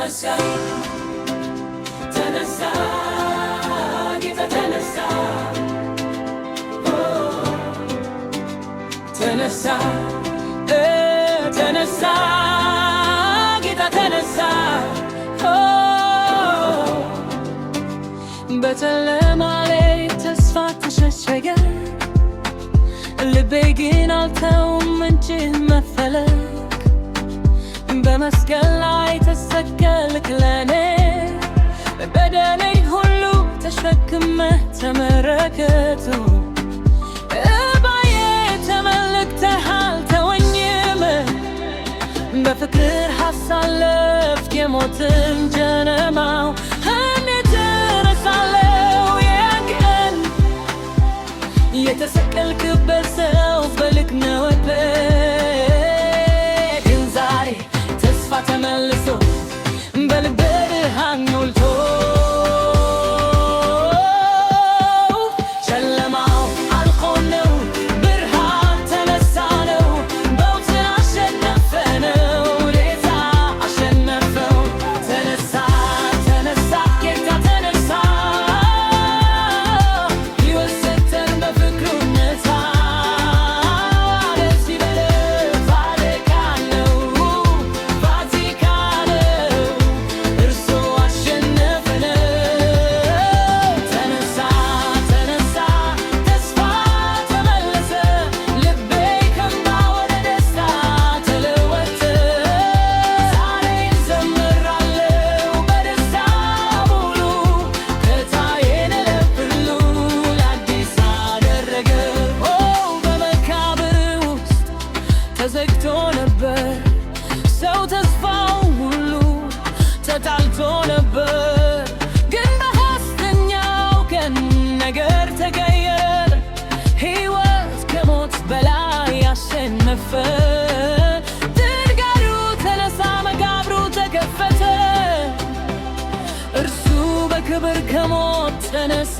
ተነሳ ተነሳ ጌታ ተነሳ ተነሳ ተነሳ ጌታ ተነሳ በጨለማ ላይ ተስፋ ተሸሸገ ልቤ ግን አልተውም አንቺን መፈለግ በመስቀል ላይ ተሰቀልክ ለኔ በደሌን ሁሉ ተሸክመህ ተመረከቱ እባዬ ተመልክተሃል ተወኝም በፍቅር አሳለፍክ የሞትን ጀነማው እንዴት እረሳለሁ ያን ቀን የተሰቀልክበት ሰው በልክ ነው ግን ዛሬ ተስፋ ተመልሶ በልቤ ብርሃን ሞልቶ ጨለማው አልቆ ነው ብርሃን ተነሳ ነው ሞትን አሸነፈ ነው ጌታ አሸነፈው ተነሳ ተነሳ ጌታ ተነሳ ሕይወት ሰጠን በፍቅሩ ነፃ ደስ ይበለን ፋሲካ ነው ፋሲካ ነው እርሱ አሸነፈ ነው ተነሳ ተነሳ ተስፋ ተመለሰ ልቤ ከእንባ ወደ ደስታ ተለወጠ ዛሬ እዘምራለሁ በደስታ ሙሉ ጌታዬን እልፍ ሁሉ ለአዲስ አደረገ በመቃብር ውስጥ ተዘግቶ ነበር ሰው ተስፋው ሁሉ ተጣልቶ ነበር ግን በሦስተኛው ቀን ነገር ተቀየረ ሕይወት ከሞት በላይ አሸነፈ ድንጋዩ ተነሳ መቃብሩ ተከፈተ እርሱ በክብር ከሞት ተነሳ